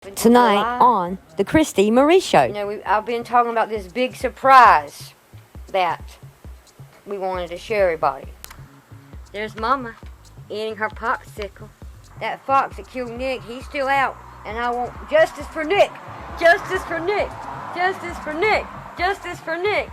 Tonight on the Christy Marie Show. I've been talking about this big surprise that we wanted to share everybody. There's Mama eating her popsicle. That fox that killed Nick, he's still out. And I want justice for Nick. Justice for Nick. Justice for Nick. Justice for Nick.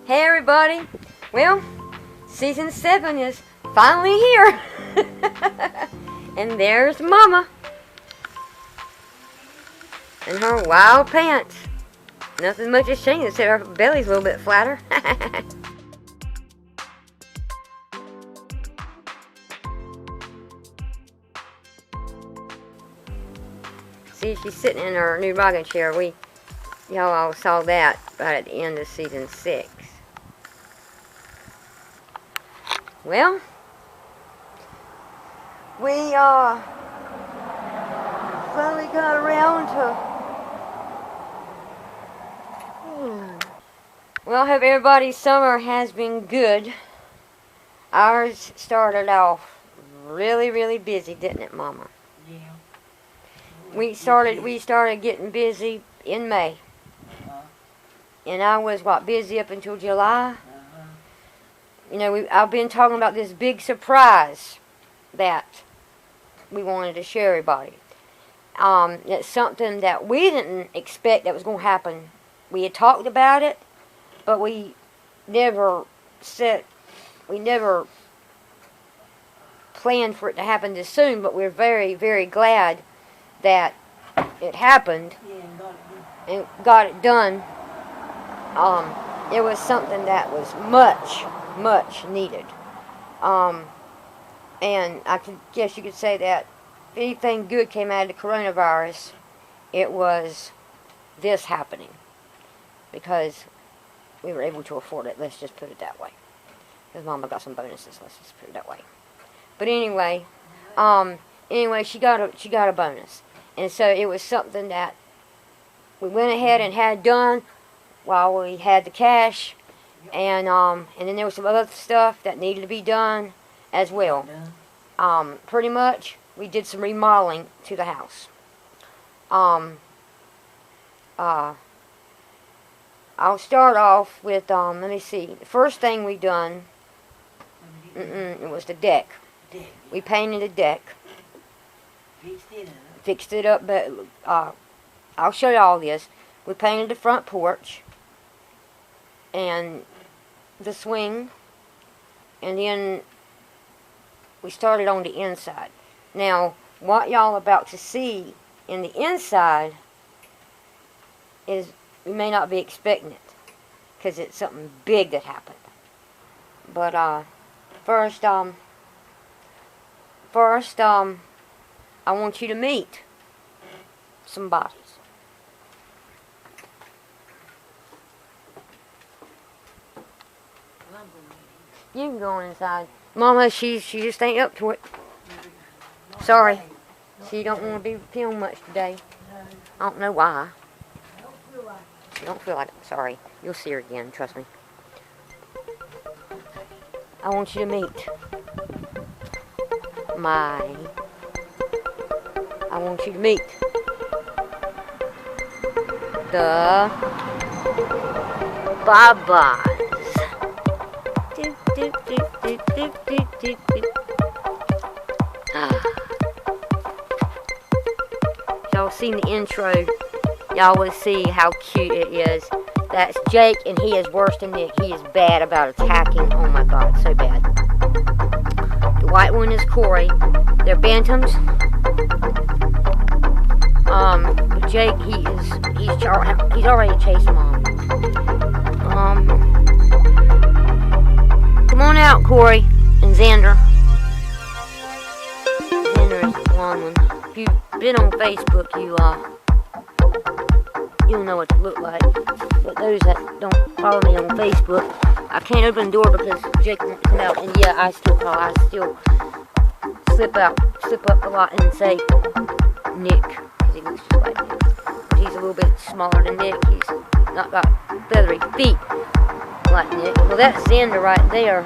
Hey everybody, well, season 7 is finally here, and there's Mama, in her wild pants, nothing much has changed except her belly's a little bit flatter. See, she's sitting in her new rocking chair. Y'all all saw that right at the end of season 6. Well, we finally got around to. Well, I hope everybody's summer has been good. Ours started off really, really busy, didn't it, Mama? Yeah. We started getting busy in May. And I was, busy up until July? I've been talking about this big surprise that we wanted to share everybody. It's something that we didn't expect that was going to happen. We had talked about it, but we never planned for it to happen this soon, but we're very, very glad that it happened and got it done. It was something that was much needed. And I guess you could say that if anything good came out of the coronavirus, it was this happening. Because we were able to afford it, let's just put it that way. Because Mama got some bonuses, let's just put it that way. But anyway, she got a bonus. And so it was something that we went ahead and had done while we had the cash, and then there was some other stuff that needed to be done as well. Pretty much, we did some remodeling to the house. I'll start off with, let me see, the first thing we done, it was the deck. We painted the deck. Fixed it up, but I'll show you all this. We painted the front porch and the swing, and then we started on the inside. Now, what y'all about to see And the inside is, we may not be expecting it, because it's something big that happened. But first, I want you to meet some bodies. You can go inside. Mama, she just ain't up to it. Sorry. She don't want to be filmed much today. I don't know why. She don't feel like it. Sorry. You'll see her again, trust me. I want you to meet I want you to meet the Babos. Y'all seen the intro, y'all will see how cute it is. That's Jake, and he is worse than Nick. He is bad about attacking. Oh my God, so bad. The white one is Corey. They're bantams. But Jake, he's already chased Mom. Come on out, Corey and Xander. Xander is the blonde one. If you've been on Facebook, you'll know what to look like. But those that don't follow me on Facebook, I can't open the door because Jake won't come out. And yeah, I still slip up a lot and say Nick, because he looks just like Nick. But he's a little bit smaller than Nick. He's not got feathery feet like Nick. Well, that's Xander right there.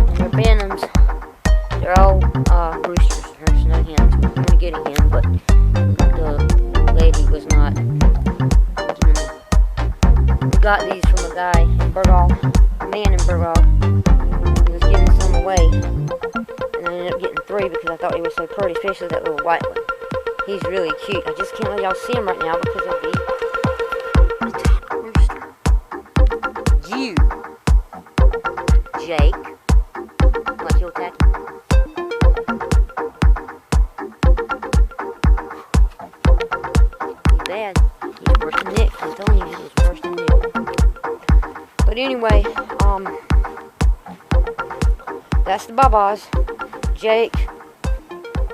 And they're bantams. They're all roosters. There's no hens. I'm going to get a hen, but the lady was not. We got these from a guy in Burgall, a man in Burgall. He was giving some away, and I ended up getting 3 because I thought he was so pretty, especially that little white one. He's really cute. I just can't let y'all see him right now because of the attack rooster. You, Jake, like you'll attack him. He's bad. He's worse than Nick. I'm telling you, he's worse than Nick. But anyway, that's the Babos. Jake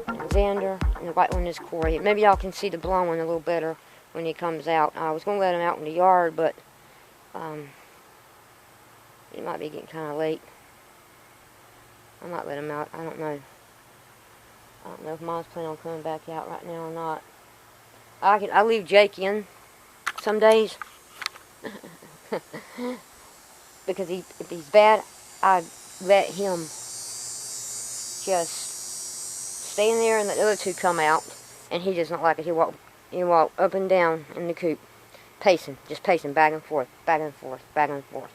and Xander, and the white one is Corey. Maybe y'all can see the blonde one a little better when he comes out. I was going to let him out in the yard, but it might be getting kind of late. I might let him out. I don't know. I don't know if Mom's planning on coming back out right now or not. I leave Jake in some days because if he's bad, I let him just stay in there and let the other 2 come out. And he does not like it. He walk up and down in the coop, just pacing back and forth, back and forth, back and forth.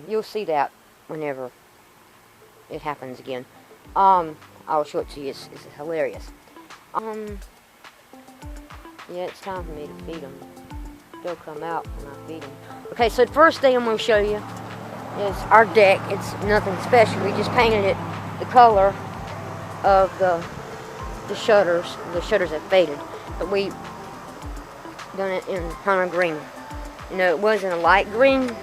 You'll see that whenever it happens again. I'll show it to you. It's hilarious. Yeah, it's time for me to feed them. They'll come out when I feed them. Okay, so the first thing I'm going to show you is our deck. It's nothing special. We just painted it the color of the shutters. The shutters have faded, but we done it in hunter green. You know, it wasn't a light green.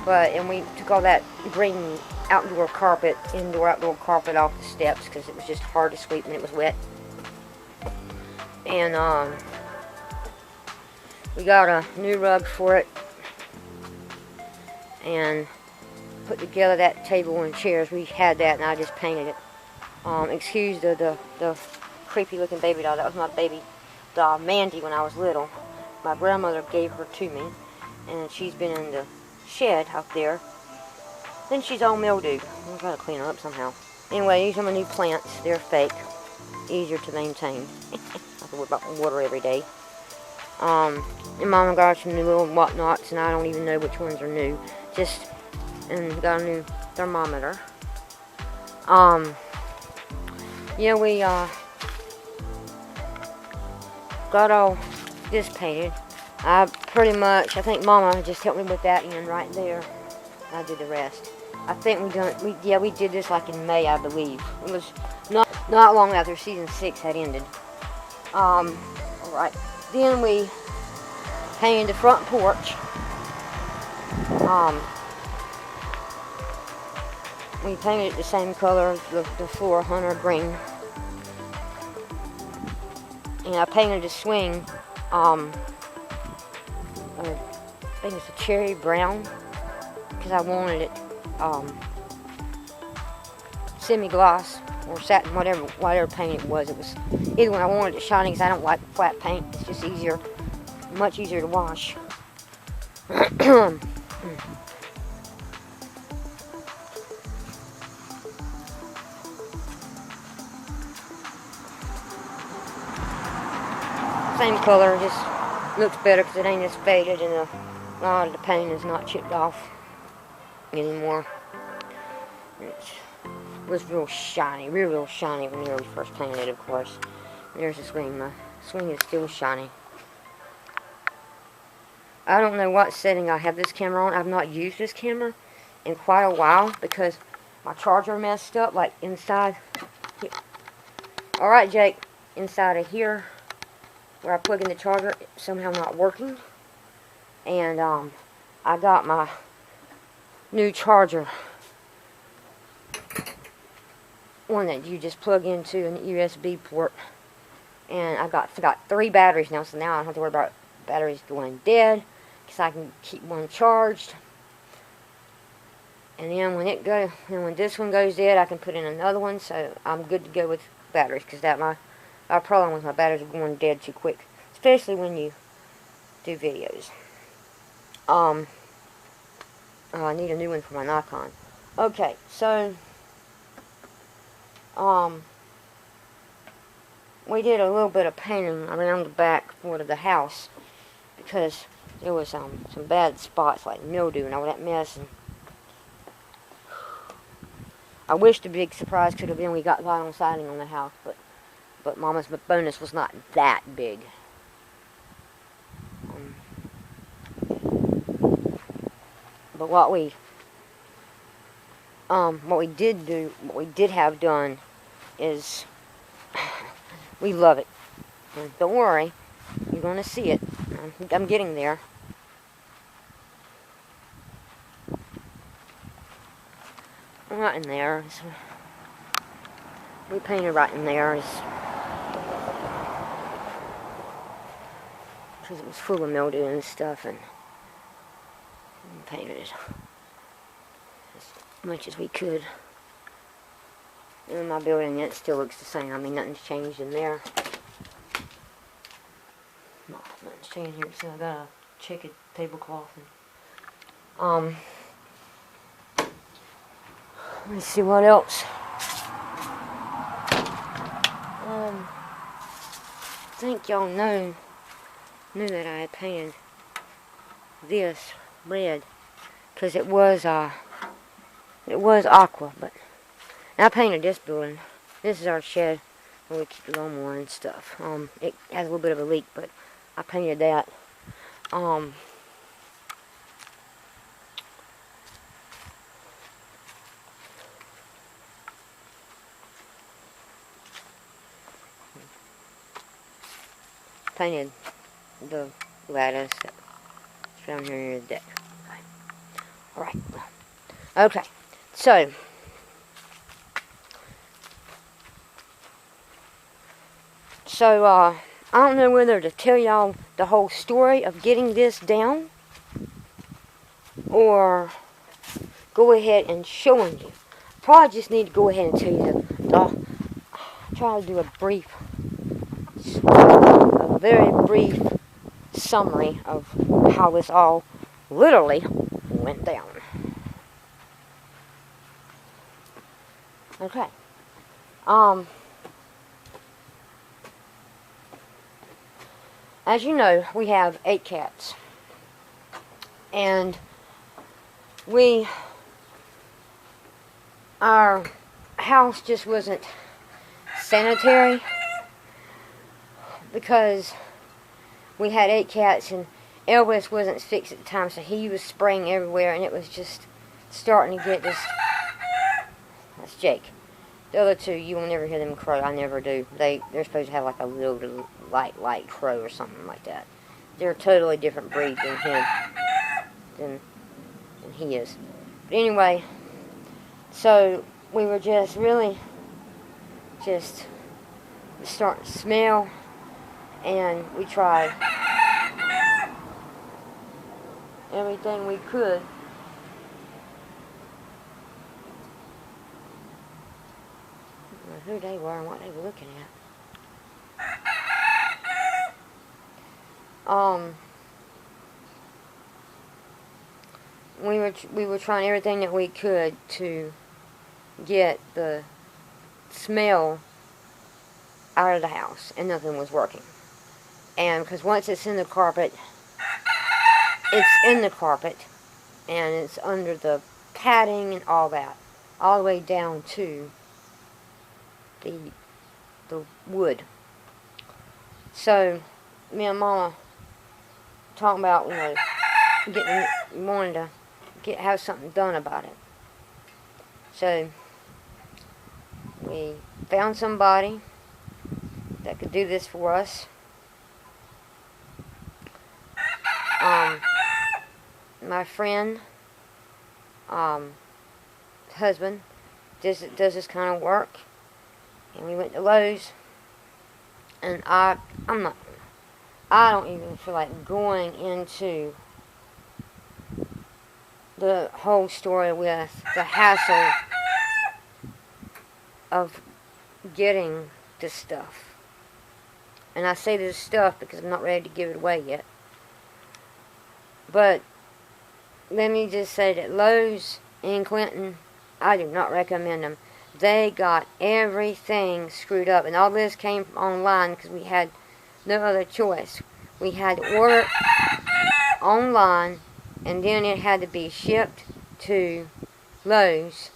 And we took all that green indoor outdoor carpet off the steps because it was just hard to sweep when it was wet. And we got a new rug for it and put together that table and chairs. We had that and I just painted it. Excuse the creepy looking baby doll. That was my baby doll Mandy when I was little. My grandmother gave her to me, and she's been in the shed out there. Then she's all mildewed. I've got to clean her up somehow. Anyway, these are my new plants. They're fake. Easier to maintain. I have to worry about water every day. And Mama got some new little whatnots, and I don't even know which ones are new. And got a new thermometer. Yeah, we got all this painted. I think Mama just helped me with that end right there. I did the rest. I think we did this like in May, I believe. It was not long after season 6 had ended. Alright. Then we painted the front porch. We painted it the same color, the floor, hunter green. And I painted the swing, I think it's a cherry brown, because I wanted it semi-gloss or satin, whatever paint it was. It was either one. I wanted it shiny because I don't like flat paint. It's just easier, much easier to wash. Same color, just looks better because it ain't as faded and a lot of the paint is not chipped off anymore. It was real shiny, real shiny when we first painted it, of course. There's the swing. My swing is still shiny. I don't know what setting I have this camera on. I've not used this camera in quite a while because my charger messed up, like inside here. Alright, Jake, inside of here, where I plug in the charger, it's somehow not working. And I got my new charger, one that you just plug into an USB port. And I got 3 batteries now, so now I don't have to worry about batteries going dead, because I can keep one charged. And then when this one goes dead, I can put in another one, so I'm good to go with batteries, because my problem with my batteries going dead too quick, especially when you do videos. I need a new one for my Nikon. Okay, so we did a little bit of painting around the back part of the house because there was some bad spots like mildew and all that mess. And I wish the big surprise could have been we got vinyl siding on the house, but Mama's bonus was not that big. But what we did have done is we love it. And don't worry, you're gonna see it. I'm getting there. Right in there. We painted right in there because it was full of mildew and stuff, and we painted it as much as we could. In my building, it still looks the same. I mean, nothing's changed in there. No, nothing's changed here. So I got a checkered tablecloth. And, let's see what else. I think y'all knew that I had painted this red because it was aqua, but I painted this building. This is our shed where we keep the lawnmower and stuff. It has a little bit of a leak, but I painted that. Painted the lattice that's down here near the deck. Alright. Okay. So I don't know whether to tell y'all the whole story of getting this down or go ahead and showing you. Probably just need to go ahead and tell you try to do a very brief summary of how this all literally went down. Okay. As you know, we have 8 cats. And our house just wasn't sanitary because we had 8 cats, and Elvis wasn't fixed at the time, so he was spraying everywhere, and it was just starting to get just... That's Jake. The other two, you will never hear them crow. I never do. They're supposed to have like a little light crow or something like that. They're a totally different breed than him, than he is. But anyway, so we were just really just starting to smell, and we tried everything we could. Who they were and what they were looking at. We were trying everything that we could to get the smell out of the house, and nothing was working. And because once it's in the carpet, it's in the carpet, and it's under the padding and all that, all the way down to the wood. So me and Mama talking about, wanting to have something done about it. So we found somebody that could do this for us. My friend, husband, does this kind of work. And we went to Lowe's, and I don't even feel like going into the whole story with the hassle of getting this stuff. And I say this stuff because I'm not ready to give it away yet. But let me just say that Lowe's in Clinton, I do not recommend them. They got everything screwed up, and all this came from online because we had no other choice. We had to order online, and then it had to be shipped to Lowe's,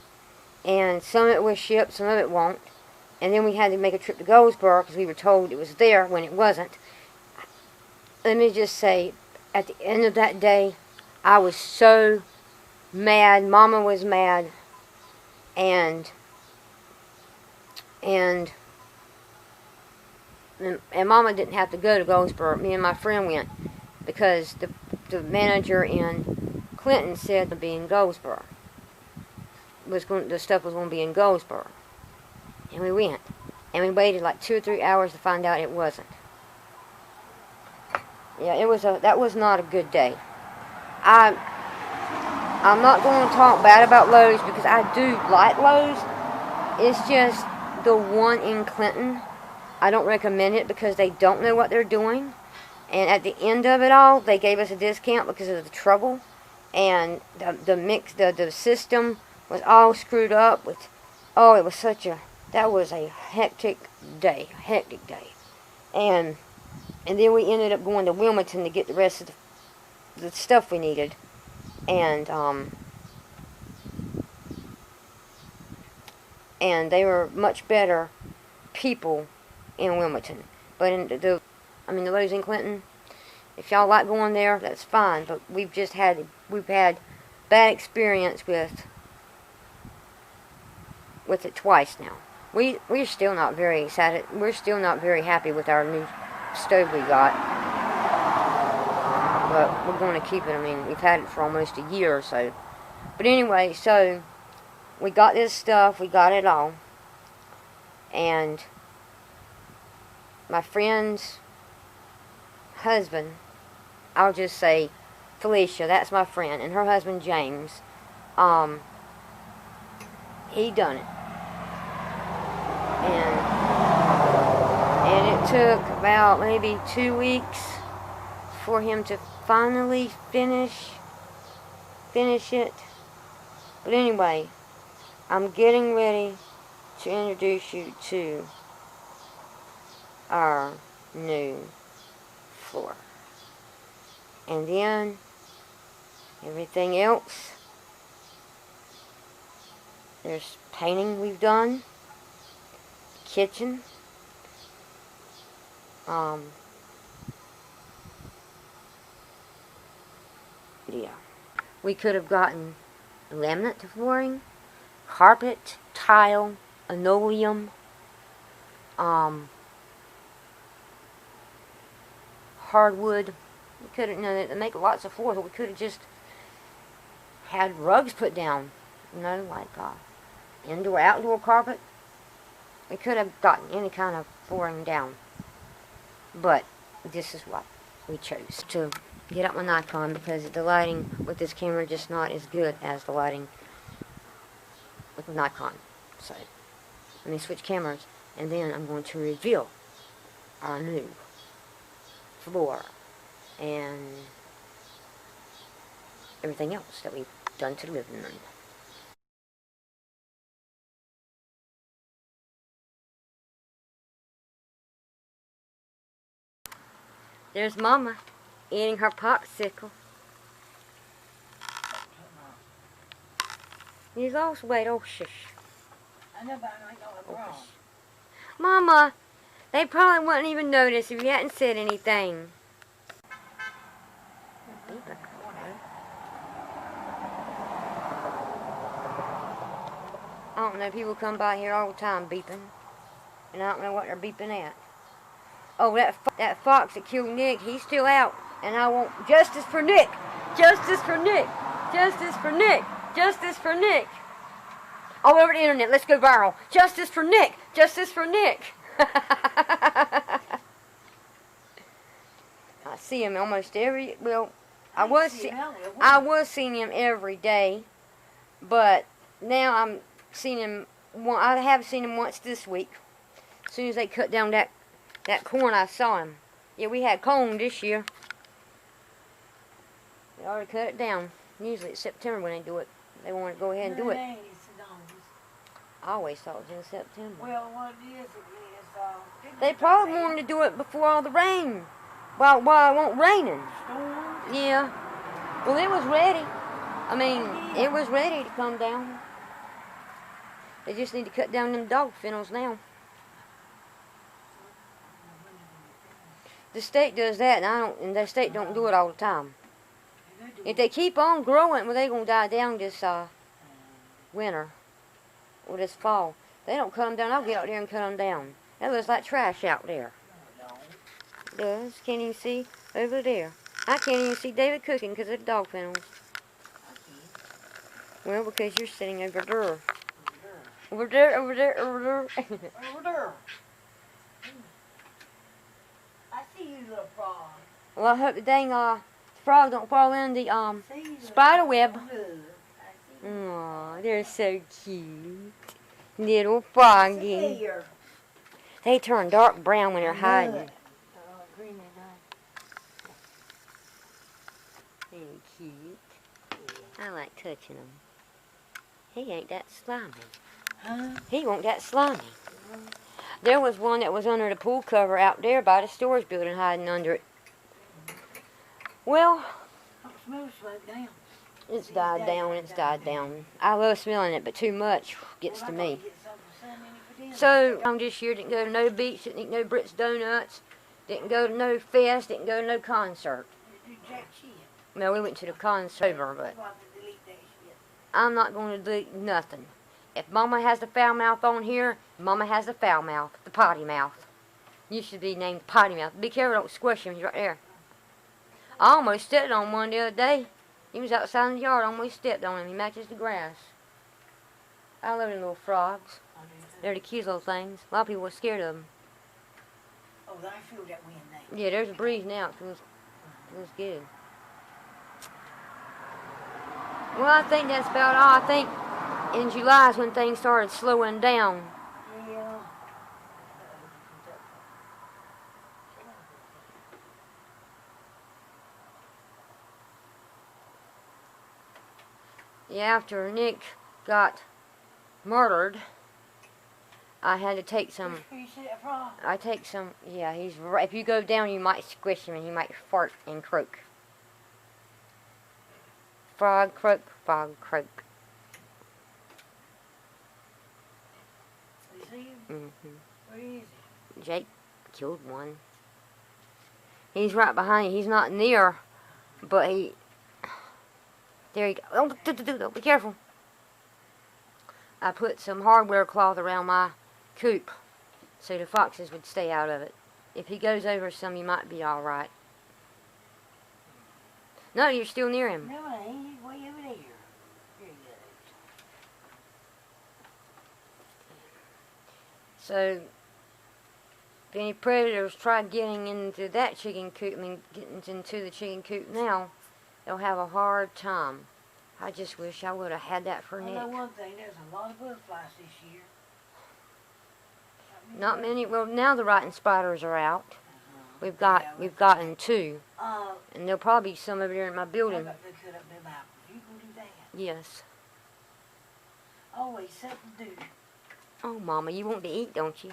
and some of it was shipped, some of it won't. And then we had to make a trip to Goldsboro because we were told it was there when it wasn't. Let me just say, at the end of that day, I was so mad. Mama was mad, and Mama didn't have to go to Goldsboro. Me and my friend went because the manager in Clinton said to be in Goldsboro. The stuff was going to be in Goldsboro, and we went, and we waited like 2 or 3 hours to find out it wasn't. Yeah, that was not a good day. I'm not going to talk bad about Lowe's because I do like Lowe's. It's just the one in Clinton, I don't recommend it because they don't know what they're doing. And at the end of it all, they gave us a discount because of the trouble. And the system was all screwed up with, that was a hectic day. And then we ended up going to Wilmington to get the rest of the stuff we needed. And they were much better people in Wilmington. But in the Lowe's in Clinton, if y'all like going there, that's fine. But we've had bad experience with it twice now. We're still not very excited. We're still not very happy with our new stove we got. But we're going to keep it. We've had it for almost a year or so. But anyway, so we got this stuff. We got it all. And my friend's husband, I'll just say Felicia, that's my friend, and her husband James, he done it. And it took about maybe 2 weeks for him to finally finish it. But anyway, I'm getting ready to introduce you to our new floor. And then everything else, there's painting we've done, kitchen, Yeah. We could have gotten laminate flooring, carpet, tile, linoleum, hardwood. We could have, they make lots of floors, but we could have just had rugs put down. Like indoor, outdoor carpet. We could have gotten any kind of flooring down. But this is what we chose to get up my Nikon, because the lighting with this camera just not as good as the lighting with the Nikon. So let me switch cameras, and then I'm going to reveal our new floor and everything else that we've done to the living room. There's Mama eating her popsicle. He's lost weight. Oh, shush. I know, but I know it's wrong. Mama, they probably wouldn't even notice if you hadn't said anything. I don't know, people come by here all the time beeping, and I don't know what they're beeping at. Oh, that fox that killed Nick, he's still out, and I want justice for Nick! Justice for Nick! Justice for Nick! Justice for Nick! All over the internet, let's go viral. Justice for Nick! Justice for Nick! I see him almost every, well, I was seeing him every day, but now I'm seeing him, I have seen him once this week. As soon as they cut down that corn, I saw him. Yeah, we had corn this year. They already cut it down. Usually it's September when they do it. They want to go ahead and do it. I always thought it was in September. Well, what it is, they probably wanted to do it before all the rain. While it wasn't raining. Storm? Yeah. Well, it was ready. I mean, it was ready to come down. They just need to cut down them dog fennels now. The state does that, and the state don't do it all the time. If they keep on growing, well, they're going to die down this winter or this fall. They don't cut them down. I'll get out there and cut them down. That looks like trash out there. It does. Can't even see over there. I can't even see David cooking because of the dog fennels. Well, because you're sitting over there. Over there, over there, over there. Over there. I see you, little frog. Well, I hope the dang frog don't fall in the spider web. Aw, they're so cute. Little froggy. They turn dark brown when they're hiding. They're cute. I like touching them. He ain't that slimy. Huh? He won't that slimy. There was one that was under the pool cover out there by the storage building, hiding under it. Well, it's died down, it's died down. I love smelling it, but too much gets to me. So, this year didn't go to no beach, didn't eat no Brits Donuts, didn't go to no fest, didn't go to no concert. Well, we went to the concert, but I'm not going to delete nothing. If Mama has the foul mouth on here, Mama has the foul mouth, the potty mouth. You should be named Potty Mouth. Be careful, don't squish him. He's right there. I almost stepped on one the other day. He was outside in the yard. I almost stepped on him. He matches the grass. I love them little frogs. They're the cute little things. A lot of people were scared of them. Oh, I feel that wind now. Yeah, there's a breeze now. It feels good. Well, I think that's about all. I think in July is when things started slowing down. Yeah. Yeah, after Nick got murdered, I had to take some. I take some. Yeah, he's right. If you go down, you might squish him, and he might fart and croak. Frog croak, frog croak. You see him? Mm-hmm. Where is he? Jake killed one. He's right behind you. He's not near, but There you go. Oh, be careful. I put some hardware cloth around my coop so the foxes would stay out of it. If he goes over some, you might be alright. No, you're still near him. No, I ain't. He's way over there. There he goes. So, if any predators try getting into that chicken coop, getting into the chicken coop now, they'll have a hard time. I just wish I would have had that for I Nick. know one thing. There's a lot of butterflies this year. Not many. Well, now the rotten spiders are out. We've gotten 2, and there'll probably be some over there in my building. They cut up them apples. You can do that. Yes. Always something to do. Oh, Mama, you want to eat, don't you?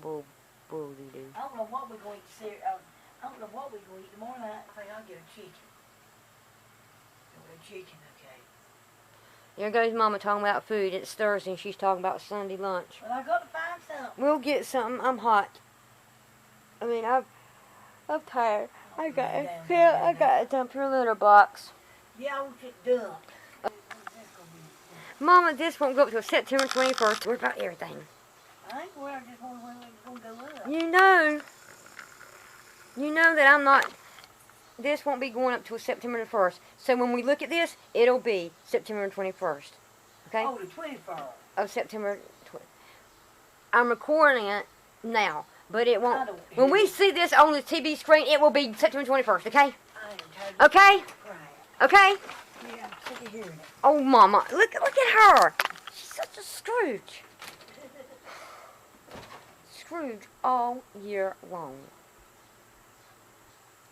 Bull doo doo. I don't know what we're going to eat. I don't know what we're going to eat tomorrow night. I think I'll get a chicken. A chicken, okay. There goes Mama talking about food. It's Thursday, and she's talking about Sunday lunch. Well, I got to find something. We'll get something. I'm hot. I mean, I'm tired. I got a dump your litter box. Yeah, I want it dumped. Mama, this won't go up till September 21st. We're about everything. I ain't worried. I just want when it's going to go up. You know that I'm not. This won't be going up till September the 1st. So when we look at this, it'll be September 21st. Okay? Oh, the 24th. Of September 20th. I'm recording it now, but it won't. When we see this on the TV screen, it will be September 21st, okay? I am tired of Okay? crying. Okay? Yeah, I'm sick of hearing it. Oh, Mama, look at her. She's such a Scrooge. Scrooge all year long.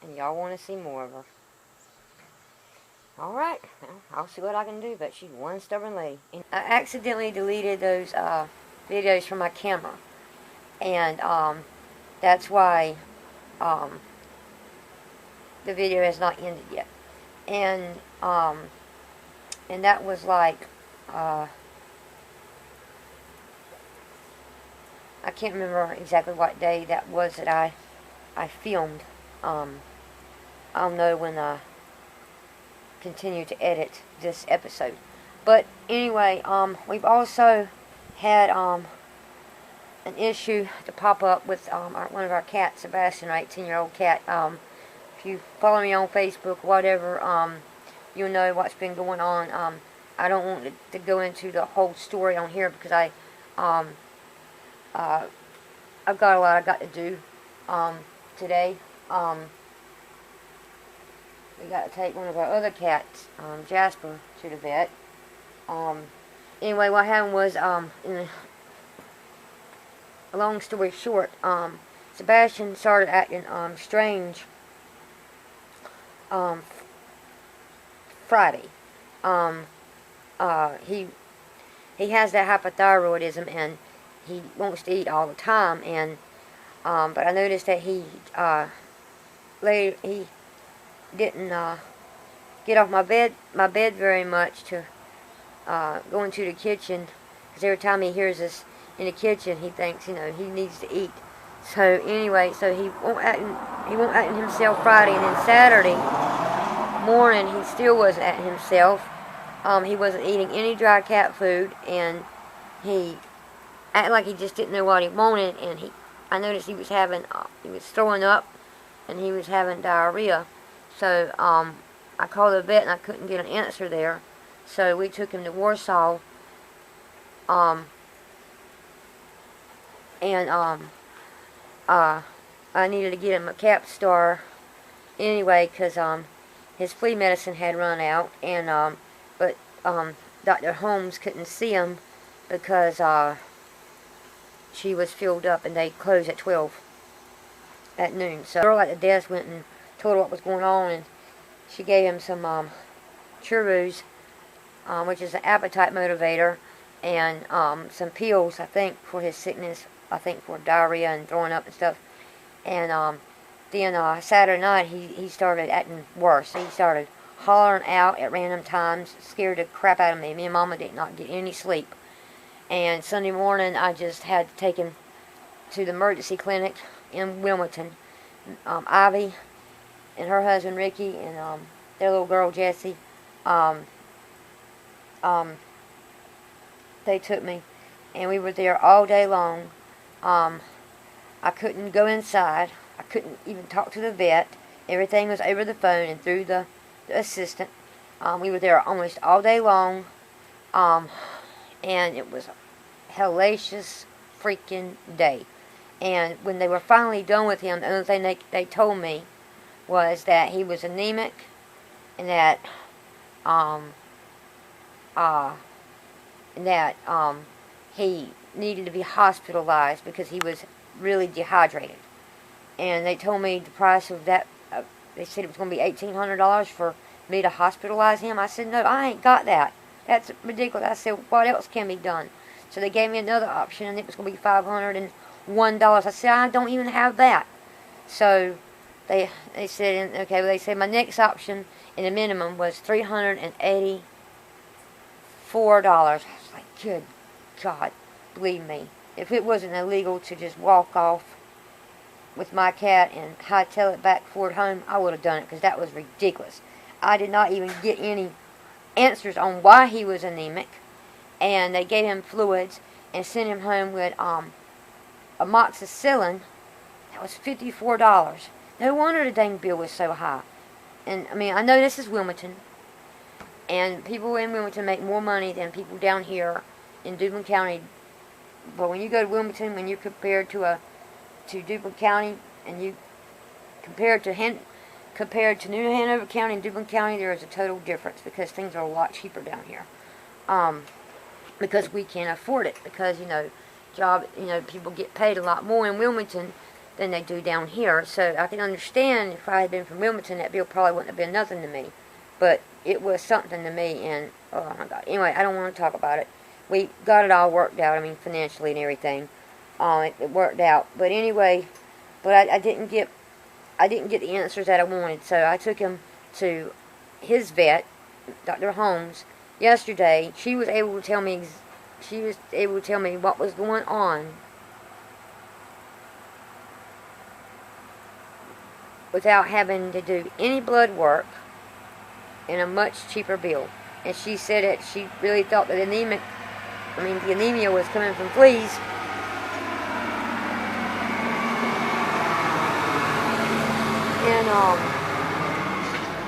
And y'all want to see more of her. Alright, well, I'll see what I can do, but she's one stubborn lady. And I accidentally deleted those videos from my camera. And that's why the video has not ended yet. And that was like, I can't remember exactly what day that was that I filmed. I'll know when I continue to edit this episode. But anyway, we've also had an issue to pop up with one of our cats, Sebastian, our 18-year-old cat. If you follow me on Facebook, whatever, you'll know what's been going on. I don't want to go into the whole story on here because I've got a lot I've got to do today. We got to take one of our other cats, Jasper, to the vet. Anyway, what happened was, in a long story short, Sebastian started acting strange Friday. He has that hypothyroidism and he wants to eat all the time. And but I noticed that he didn't get off my bed very much to go into the kitchen, because every time he hears us in the kitchen, he thinks, he needs to eat. So anyway, so he won't act in himself Friday, and then Saturday morning he still wasn't acting himself. He wasn't eating any dry cat food, and he acted like he just didn't know what he wanted. And I noticed he was throwing up, and he was having diarrhea. So I called the vet and I couldn't get an answer there. So we took him to Warsaw. I needed to get him a Capstar anyway, because his flea medicine had run out, and but Dr. Holmes couldn't see him because she was filled up, and they closed at 12 at noon. So the girl at the desk went and told her what was going on, and she gave him some churros, which is an appetite motivator, and some pills, I think, for his sickness, I think for diarrhea and throwing up and stuff. And then Saturday night he started acting worse. He started hollering out at random times, scared the crap out of me. Me and Mama did not get any sleep. And Sunday morning I just had to take him to the emergency clinic in Wilmington. Ivy and her husband Ricky and their little girl Jessie um, they took me, and we were there all day long. I couldn't go inside. I couldn't even talk to the vet. Everything was over the phone and through the assistant. We were there almost all day long, and it was a hellacious freaking day. And when they were finally done with him, the only thing they told me was that he was anemic, and that he needed to be hospitalized because he was really dehydrated. And they told me the price of that. They said it was going to be $1,800 for me to hospitalize him. I said, no, I ain't got that. That's ridiculous. I said, what else can be done? So they gave me another option, and it was going to be $501. I said, I don't even have that. So they said, okay, well, they said my next option in the minimum was $384. I was like, good God, believe me, if it wasn't illegal to just walk off with my cat and hightail it back for it home, I would have done it, because that was ridiculous. I did not even get any answers on why he was anemic, and they gave him fluids and sent him home with amoxicillin. That was $54. No wonder the dang bill was so high. And I mean, I know this is Wilmington, and people in Wilmington make more money than people down here in Duplin County. But when you go to Wilmington, when you're compared to Duplin County, and you compared to New Hanover County and Duplin County, there is a total difference, because things are a lot cheaper down here. Because we can't afford it, because people get paid a lot more in Wilmington than they do down here. So I can understand if I had been from Wilmington, that bill probably wouldn't have been nothing to me. But it was something to me, and oh my God. Anyway, I don't want to talk about it. We got it all worked out, I mean, financially and everything. It worked out. But anyway, I didn't get the answers that I wanted. So I took him to his vet, Dr. Holmes, yesterday. She was able to tell me what was going on without having to do any blood work, and a much cheaper bill. And she said that she really thought that the anemia was coming from fleas.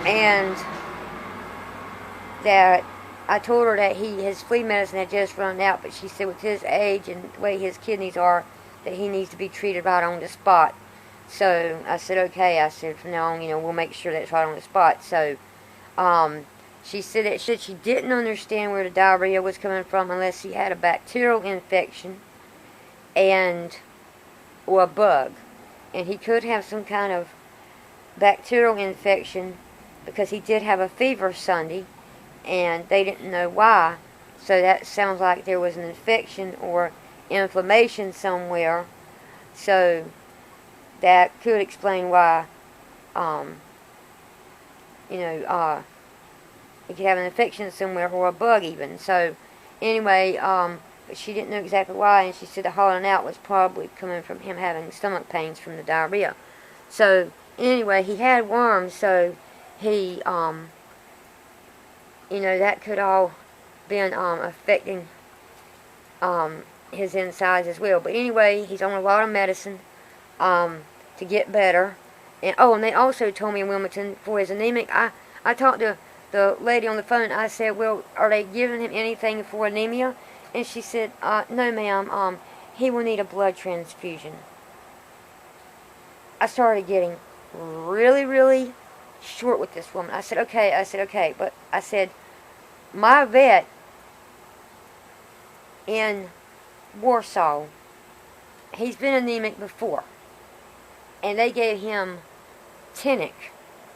And that I told her that his flea medicine had just run out, but she said with his age and the way his kidneys are, that he needs to be treated right on the spot. So I said, okay. I said, from now on, we'll make sure that's right on the spot. So she said that she didn't understand where the diarrhea was coming from unless he had a bacterial infection or a bug. And he could have some kind of bacterial infection, because he did have a fever Sunday, and they didn't know why. So that sounds like there was an infection or inflammation somewhere. So that could explain why, he could have an infection somewhere, or a bug even. So anyway, but she didn't know exactly why, and she said the hollowing out was probably coming from him having stomach pains from the diarrhea. So anyway, he had worms, so he, that could all been affecting his insides as well. But anyway, he's on a lot of medicine to get better. And they also told me in Wilmington for his anemic, I talked to the lady on the phone. I said, well, are they giving him anything for anemia? And she said, no ma'am, he will need a blood transfusion. I started getting really, really short with this woman. I said, okay. But I said, my vet in Warsaw, he's been anemic before, and they gave him Tinic.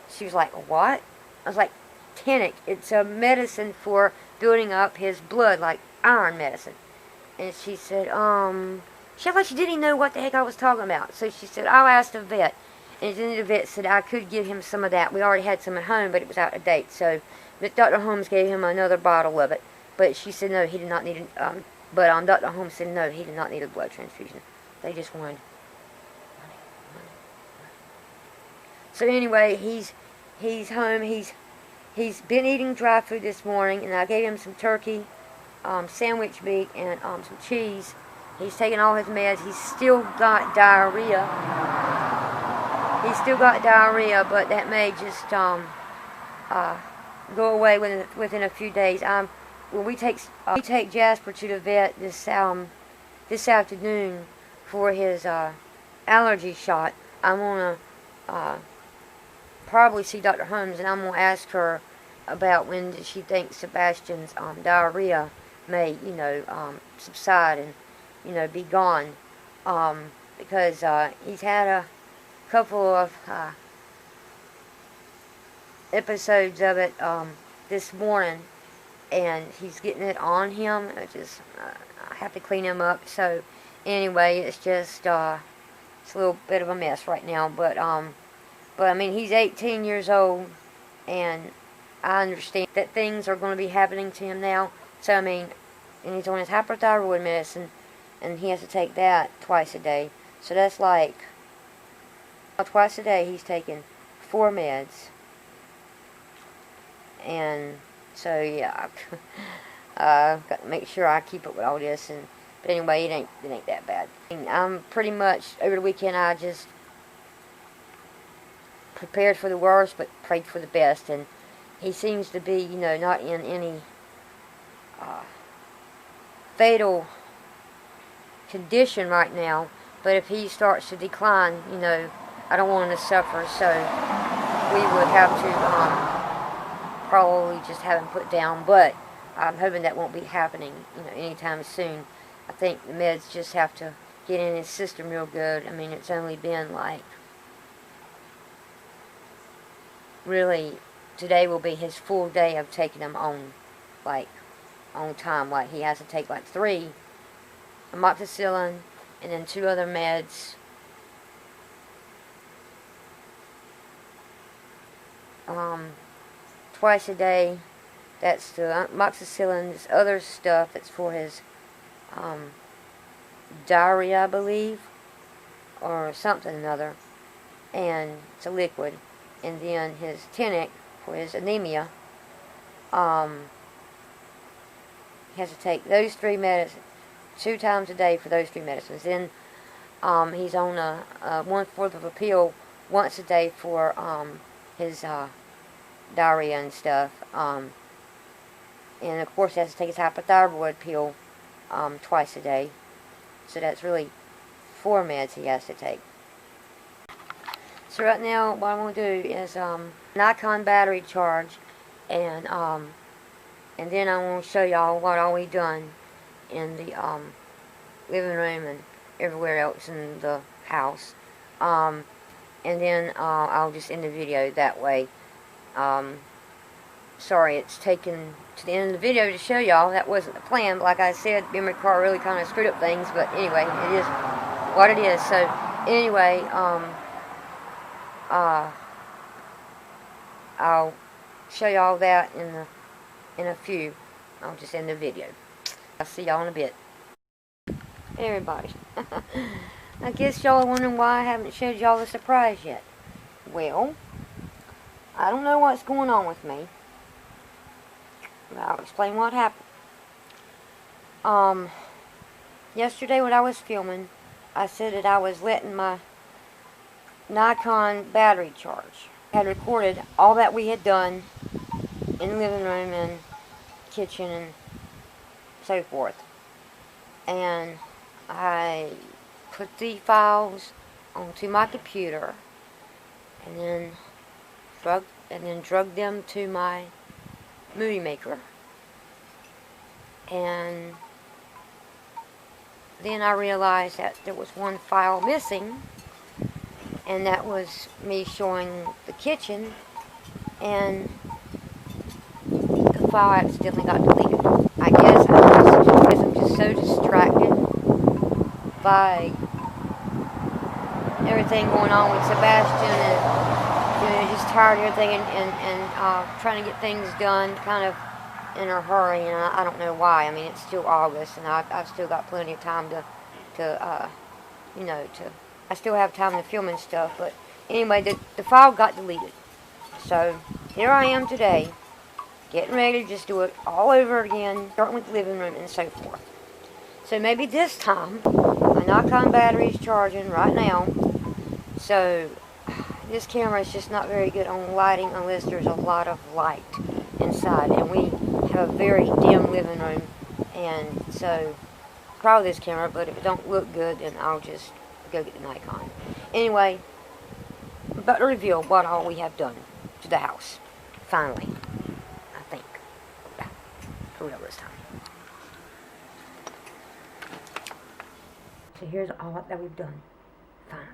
She was like, what? I was like, Tinic. It's a medicine for building up his blood, like iron medicine. And she said, she acted like she didn't even know what the heck I was talking about. So she said, I'll ask the vet. And then the vet said I could give him some of that. We already had some at home, but it was out of date. So Dr. Holmes gave him another bottle of it. But she said no, he did not need it. But Dr. Holmes said no, he did not need a blood transfusion. They just wanted money. So anyway, he's home. He's He's been eating dry food this morning, and I gave him some turkey, sandwich meat, and some cheese. He's taking all his meds. He's still got diarrhea. But that may just go away within a few days. When we take Jasper to the vet this afternoon for his allergy shot, I'm gonna probably see Dr. Holmes, and I'm gonna ask her about when she thinks Sebastian's diarrhea may, subside and, be gone, because he's had a couple of episodes of it this morning, and he's getting it on him. I have to clean him up. So anyway, it's just it's a little bit of a mess right now. But I mean, he's 18 years old, and I understand that things are going to be happening to him now. So I mean, and he's on his hyperthyroid medicine, and he has to take that twice a day. So that's like twice a day he's taking 4 meds. And so yeah, I've got to make sure I keep up with all this. But anyway, it ain't that bad. And I'm pretty much over the weekend. I just prepared for the worst, but prayed for the best. And he seems to be, not in any fatal condition right now. But if he starts to decline, I don't want him to suffer. So we would have to probably just have him put down. But I'm hoping that won't be happening, anytime soon. I think the meds just have to get in his system real good. I mean, it's only been really, today will be his full day of taking them on time. He has to take 3 amoxicillin and then 2 other meds. Twice a day. That's the amoxicillin. This other stuff that's for his diarrhea, I believe, or something another, and it's a liquid. And then his tonic for his anemia. He has to take those 3 medicines 2 times a day for those 3 medicines. Then he's on a 1/4 of a pill once a day for his diarrhea and stuff. And of course he has to take his hypothyroid pill twice a day. So that's really 4 meds he has to take. So right now what I'm going to do is Nikon battery charge, and then I'm going to show y'all what all we done in the living room and everywhere else in the house. And then I'll just end the video that way. Sorry it's taken to the end of the video to show y'all. That wasn't the plan, but like I said, memory card really kind of screwed up things. But anyway, it is what it is. So anyway, I'll show y'all that in a few. I'll just end the video. I'll see y'all in a bit. Hey everybody. I guess y'all are wondering why I haven't showed y'all the surprise yet. Well, I don't know what's going on with me. I'll explain what happened. Yesterday when I was filming, I said that I was letting my Nikon battery charge. I had recorded all that we had done in the living room and kitchen and so forth. And I put the files onto my computer and then drug them to my movie maker. And then I realized that there was one file missing, and that was me showing the kitchen, and the file accidentally got deleted. I guess I'm just so distracted by everything going on with Sebastian, and just tired of everything, and trying to get things done kind of in a hurry, and I don't know why. I mean, it's still August, and I've still got plenty of time I still have time to film and stuff. But anyway, the file got deleted. So here I am today getting ready to just do it all over again, starting with the living room and so forth. So maybe this time, my Nikon battery is charging right now, so this camera is just not very good on lighting unless there's a lot of light inside, and we have a very dim living room, and so probably this camera, but if it don't look good, then I'll just go get the Nikon. Anyway, but to reveal what all we have done to the house, finally, I think, for real this time. So here's all that we've done, finally.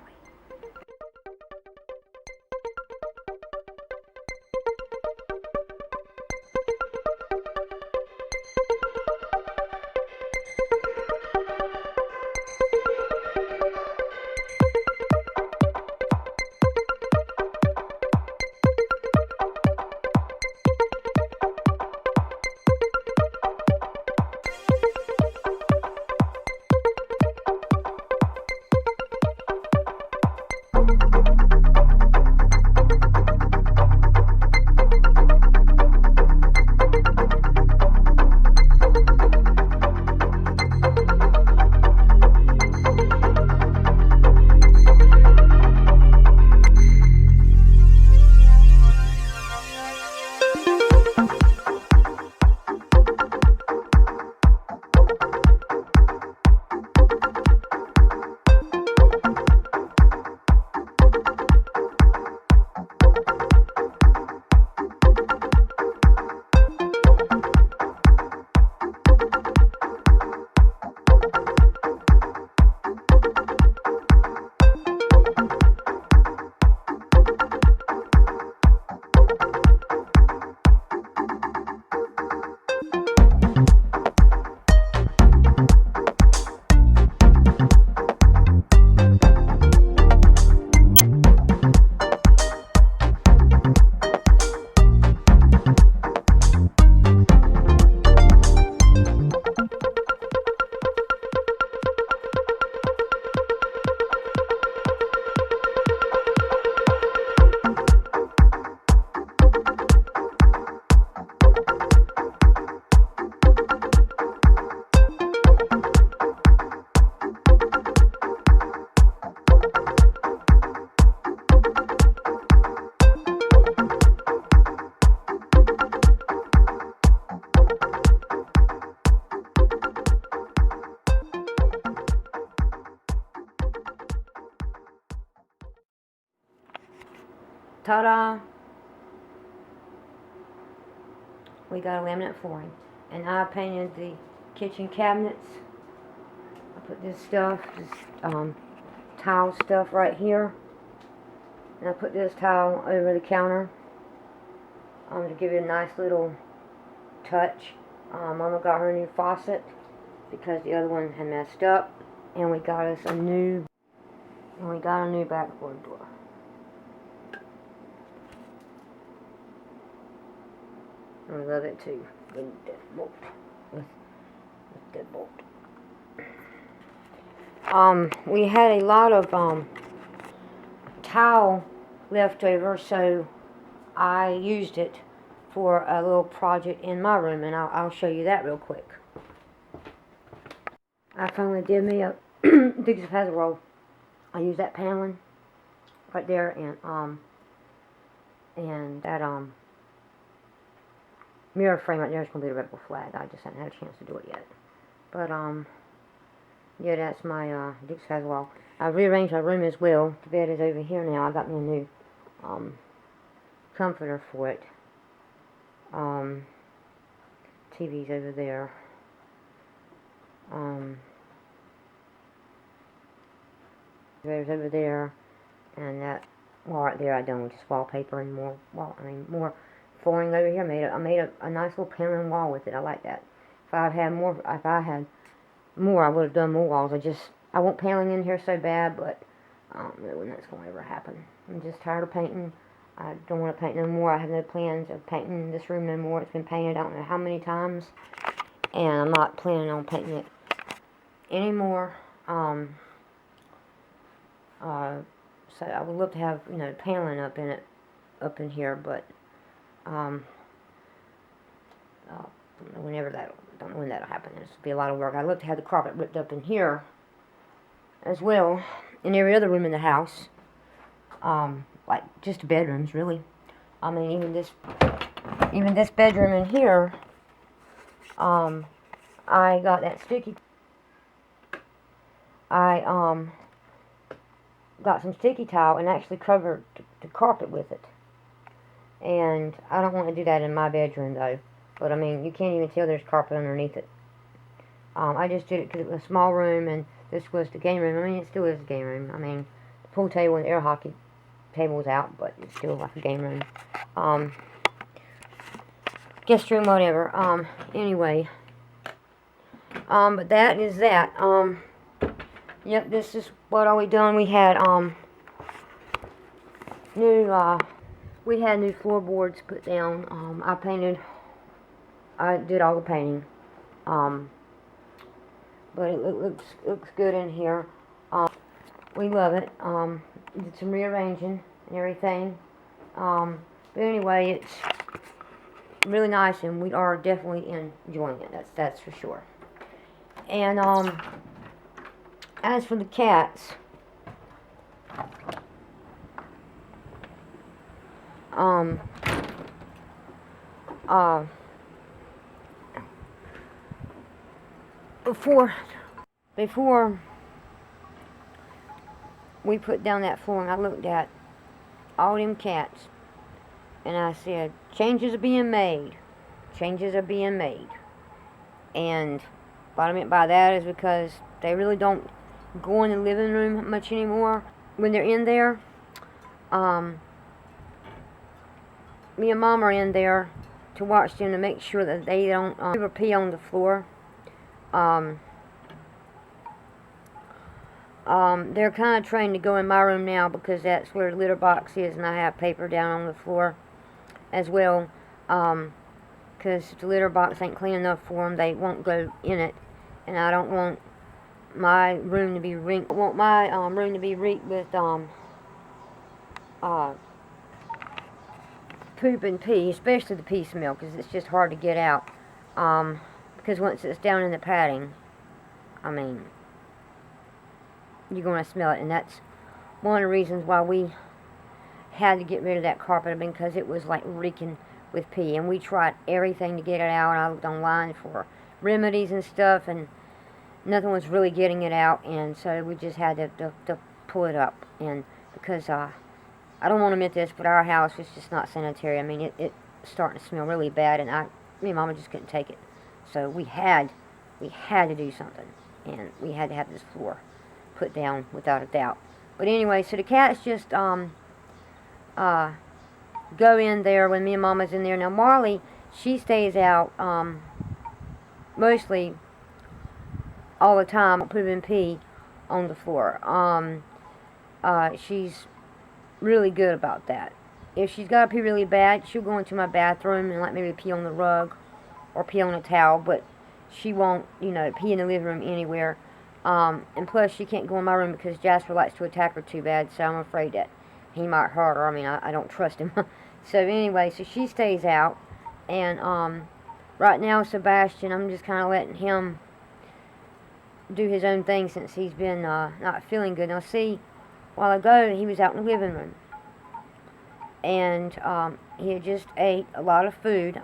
Ta-da! We got a laminate flooring, and I painted the kitchen cabinets. I put this stuff, tile stuff right here, and I put this tile over the counter to give it a nice little touch. Mama got her new faucet because the other one had messed up, and we got a new backboard door. I love it too. With deadbolt. With deadbolt. We had a lot of towel left over, so I used it for a little project in my room, and I'll show you that real quick. I finally did me a Dukes of Hazzard. I used that paneling right there, and that mirror frame right there is going to be the rebel flag. I just haven't had a chance to do it yet. But, yeah, that's my Dukes of Hazzard. I rearranged my room as well. The bed is over here now. I got me a new comforter for it. TV's over there. There's over there, and that wall right there I done with just wallpaper and more flooring over here. I made a nice little paneling wall with it. I like that. If I had more, I would have done more walls. I want paneling in here so bad, but I don't know when that's going to ever happen. I'm just tired of painting. I don't want to paint no more. I have no plans of painting this room no more. It's been painted I don't know how many times, and I'm not planning on painting it anymore. So I would love to have, paneling up in here, but don't know when that'll happen. This will be a lot of work. I'd love to have the carpet ripped up in here as well, in every other room in the house, like just the bedrooms, really. I mean, even this bedroom in here, I got that sticky. I got some sticky towel and actually covered the carpet with it. And I don't want to do that in my bedroom though. But I mean, you can't even tell there's carpet underneath it. I just did it because it was a small room and this was the game room. I mean, it still is a game room. I mean, the pool table and the air hockey table was out, but it's still like a game room. Guest room, whatever. Anyway. But that is that. Yep, this is what all we done. We had, new floorboards put down. I did all the painting. But it looks good in here. We love it. Did some rearranging and everything. But anyway, it's really nice, and we are definitely enjoying it. That's for sure. And as for the cats, before we put down that flooring, I looked at all them cats and I said, changes are being made. Changes are being made. And what I meant by that is because they really don't go in the living room much anymore. When they're in there, me and Mom are in there to watch them to make sure that they don't ever pee on the floor. They're kind of trained to go in my room now because that's where the litter box is, and I have paper down on the floor as well. Because if the litter box ain't clean enough for them, they won't go in it, and I don't want my room to be reeked. I want my room to be reeked with poop and pee, especially the pee smell, because it's just hard to get out. Because once it's down in the padding, I mean, you're going to smell it, and that's one of the reasons why we had to get rid of that carpet, because it was like reeking with pee, and we tried everything to get it out. I looked online for remedies and stuff, and nothing was really getting it out, and so we just had to pull it up. And because I don't want to admit this, but our house was just not sanitary. I mean, it's starting to smell really bad, and me and Mama just couldn't take it. So we had to do something, and we had to have this floor put down without a doubt. But anyway, so the cats just go in there when me and Mama's in there. Now Marley, she stays out mostly all the time, pooping pee on the floor. She's really good about that. If she's got to pee really bad, she'll go into my bathroom and like maybe pee on the rug or pee on a towel, but she won't, pee in the living room anywhere. And plus, she can't go in my room because Jasper likes to attack her too bad, so I'm afraid that he might hurt her. I mean, I don't trust him. So anyway, so she stays out. And right now, Sebastian, I'm just kind of letting him do his own thing since he's been not feeling good. Now, see, a while ago, he was out in the living room. And he had just ate a lot of food.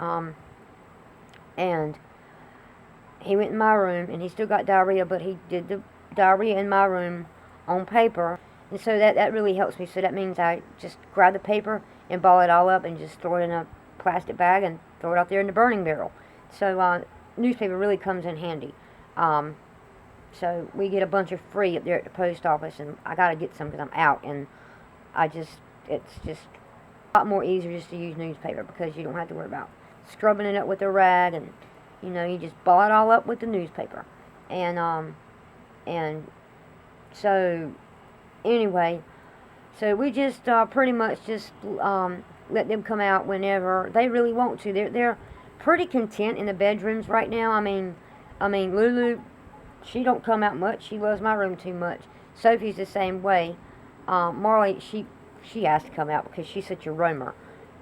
And he went in my room, and he still got diarrhea, but he did the diarrhea in my room on paper. And so that really helps me. So that means I just grab the paper and ball it all up and just throw it in a plastic bag and throw it out there in the burning barrel. So newspaper really comes in handy. So we get a bunch of free up there at the post office, and I got to get some because I'm out. And it's just a lot more easier just to use newspaper because you don't have to worry about scrubbing it up with a rag, and you just ball it all up with the newspaper. And so anyway, so we just pretty much just let them come out whenever they really want to. They're pretty content in the bedrooms right now. I mean Lulu, she don't come out much. She loves my room too much. Sophie's the same way. Marley, she has to come out because she's such a roamer.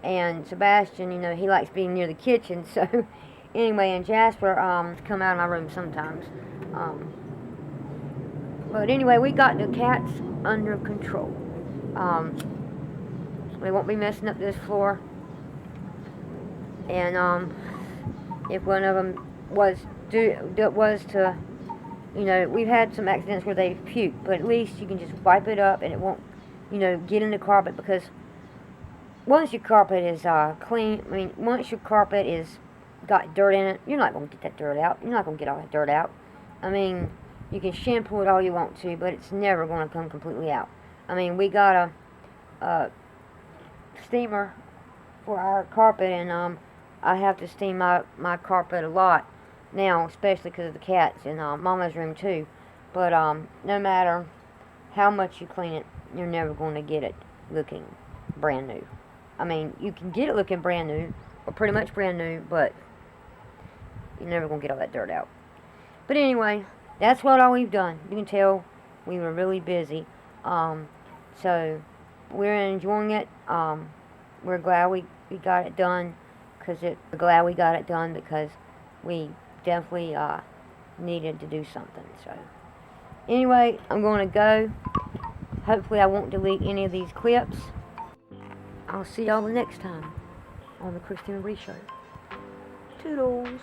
And Sebastian, he likes being near the kitchen, so Anyway, and Jasper come out of my room sometimes. But anyway, we got the cats under control. They won't be messing up this floor. And if one of them was to, you know, we've had some accidents where they've puked, but at least you can just wipe it up and it won't, you know, get in the carpet, because once your carpet is clean, I mean, once your carpet is got dirt in it, you're not going to get that dirt out. You're not going to get all that dirt out. I mean, you can shampoo it all you want to, but it's never going to come completely out. I mean, we got a steamer for our carpet, and I have to steam my carpet a lot now, especially because of the cats in Mama's room too. But no matter how much you clean it, you're never going to get it looking brand new. I mean, you can get it looking brand new, or pretty much brand new, but you're never going to get all that dirt out. But anyway, that's what all we've done. You can tell we were really busy. So we're enjoying it. We're glad we got it done, because we definitely needed to do something. So anyway, I'm going to go. Hopefully I won't delete any of these clips. I'll see y'all the next time on the Christy Marie Show. Toodles.